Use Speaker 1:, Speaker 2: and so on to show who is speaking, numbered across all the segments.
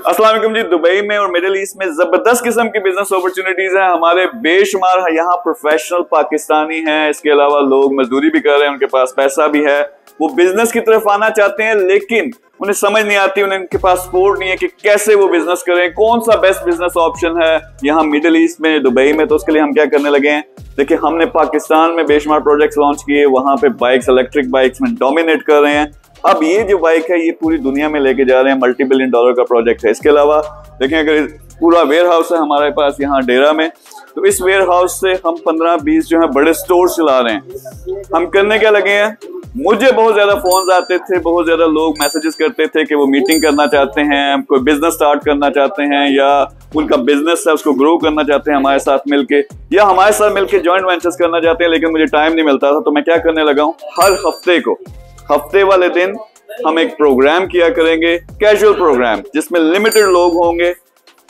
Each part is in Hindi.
Speaker 1: अस्सलाम वालेकुम जी। दुबई में और मिडिल ईस्ट में जबरदस्त किस्म की बिजनेस अपॉर्चुनिटीज हैं। हमारे बेशुमार यहाँ प्रोफेशनल पाकिस्तानी हैं, इसके अलावा लोग मजदूरी भी कर रहे हैं, उनके पास पैसा भी है, वो बिजनेस की तरफ आना चाहते हैं, लेकिन उन्हें समझ नहीं आती, उनके पास सपोर्ट नहीं है कि कैसे वो बिजनेस करें, कौन सा बेस्ट बिजनेस ऑप्शन है यहाँ मिडिल ईस्ट में, दुबई में। तो उसके लिए हम क्या करने लगे हैं, देखिए हमने पाकिस्तान में बेशुमार प्रोजेक्ट्स लॉन्च किए, वहां पे बाइक्स, इलेक्ट्रिक बाइक्स में डोमिनेट कर रहे हैं। अब ये जो बाइक है ये पूरी दुनिया में लेके जा रहे हैं, $multi billion का प्रोजेक्ट है। इसके अलावा देखें, अगर पूरा वेयर हाउस है हमारे पास यहाँ डेरा में, तो इस वेयर हाउस से हम 15-20 जो है बड़े स्टोर चला रहे हैं। हम करने क्या लगे हैं, मुझे बहुत ज्यादा फोन आते थे, बहुत ज्यादा लोग मैसेजेस करते थे कि वो मीटिंग करना चाहते हैं, कोई बिजनेस स्टार्ट करना चाहते हैं, या उनका बिजनेस है उसको ग्रो करना चाहते हैं हमारे साथ मिलके, या हमारे साथ मिलके जॉइंट वेंचर्स करना चाहते हैं, लेकिन मुझे टाइम नहीं मिलता था। तो मैं क्या करने लगा हूँ, हर हफ्ते वाले दिन हम एक प्रोग्राम किया करेंगे, कैजुअल प्रोग्राम, जिसमें लिमिटेड लोग होंगे।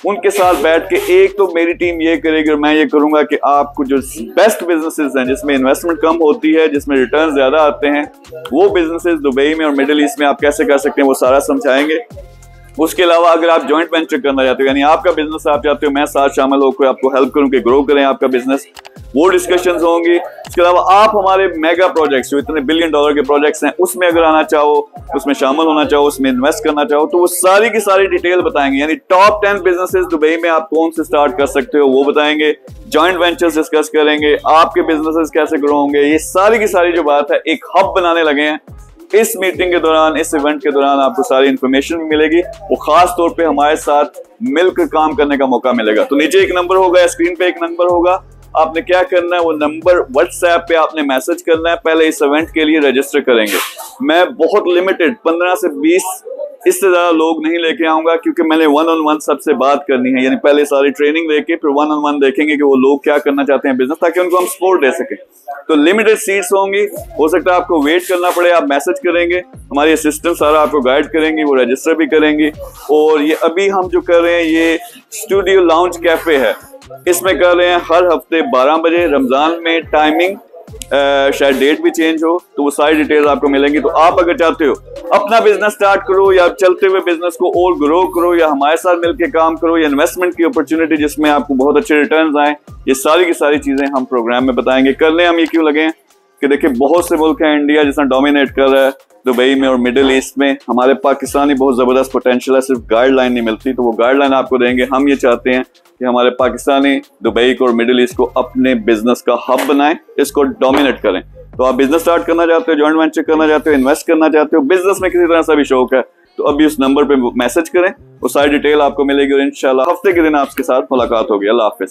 Speaker 1: उनके साथ बैठ के एक तो मेरी टीम ये करेगी और मैं ये करूंगा कि आपको जो बेस्ट बिजनेसेस हैं, जिसमें इन्वेस्टमेंट कम होती है, जिसमें रिटर्न ज्यादा आते हैं, वो बिजनेसेस दुबई में और मिडिल ईस्ट में आप कैसे कर सकते हैं, वो सारा समझाएंगे। उसके अलावा अगर आप जॉइंट वेंचर करना चाहते हो, यानी आपका बिजनेस आप चाहते हो मैं साथ शामिल होकर आपको हेल्प करूं कि ग्रो करें आपका बिजनेस, वो डिस्कशंस होंगी। इसके अलावा आप हमारे मेगा प्रोजेक्ट्स, जो इतने $1 बिलियन के प्रोजेक्ट्स हैं, उसमें अगर आना चाहो, उसमें शामिल होना चाहो, उसमें इन्वेस्ट करना चाहो, तो वो सारी की सारी डिटेल बताएंगे। यानी टॉप 10 बिजनेसेस दुबई में आप कौन से स्टार्ट कर सकते हो वो बताएंगे, जॉइंट वेंचर्स डिस्कस करेंगे, आपके बिजनेसेस कैसे ग्रो होंगे, ये सारी की सारी जो बात है, एक हब बनाने लगे हैं। इस मीटिंग के दौरान, इस इवेंट के दौरान आपको सारी इंफॉर्मेशन मिलेगी, वो खास तौर पे हमारे साथ मिलकर काम करने का मौका मिलेगा। तो नीचे एक नंबर होगा, स्क्रीन पे एक नंबर होगा, आपने क्या करना है, वो नंबर व्हाट्सएप पे आपने मैसेज करना है। पहले इस इवेंट के लिए रजिस्टर करेंगे। मैं बहुत लिमिटेड 15 से 20 इससे ज्यादा लोग नहीं लेके आऊंगा, क्योंकि मैंने 1-on-1 सबसे बात करनी है। यानी पहले सारी ट्रेनिंग देके फिर 1-on-1 देखेंगे कि वो लोग क्या करना चाहते हैं बिजनेस, ताकि उनको हम सपोर्ट दे सकें। तो लिमिटेड सीट्स होंगी, हो सकता है आपको वेट करना पड़े, आप मैसेज करेंगे, हमारी असिस्टेंट सारा आपको गाइड करेंगी, वो रजिस्टर भी करेंगी। और ये अभी हम जो कर रहे हैं, ये स्टूडियो लाउंज कैफे है, इसमें कर रहे हैं हर हफ्ते 12 बजे। रमजान में टाइमिंग शायद डेट भी चेंज हो, तो वो सारी डिटेल्स आपको मिलेंगी। तो आप अगर चाहते हो अपना बिजनेस स्टार्ट करो, या चलते हुए बिजनेस को और ग्रो करो, या हमारे साथ मिलकर काम करो, या इन्वेस्टमेंट की अपॉर्चुनिटी जिसमें आपको बहुत अच्छे रिटर्न्स आए, ये सारी की सारी चीजें हम प्रोग्राम में बताएंगे। करने हम ये क्यों लगे हैं कि देखिए बहुत से मुल्क हैं, इंडिया जिसमें डोमिनेट कर रहा है दुबई में और मिडिल ईस्ट में, हमारे पाकिस्तानी बहुत जबरदस्त पोटेंशियल है, सिर्फ गाइडलाइन नहीं मिलती, तो वो गाइडलाइन आपको देंगे। हम ये चाहते हैं कि हमारे पाकिस्तानी दुबई को और मिडिल ईस्ट को अपने बिजनेस का हब बनाएं, इसको डोमिनेट करें। तो आप बिजनेस स्टार्ट करना चाहते हो, जॉइंट वेंचर करना चाहते हो, इन्वेस्ट करना चाहते हो, बिजनेस में किसी तरह सा भी शौक है, तो अभी उस नंबर पे मैसेज करें, वो सारी डिटेल आपको मिलेगी और इंशाल्लाह हफ्ते के दिन आपके साथ मुलाकात होगी। अल्लाह हाफिज।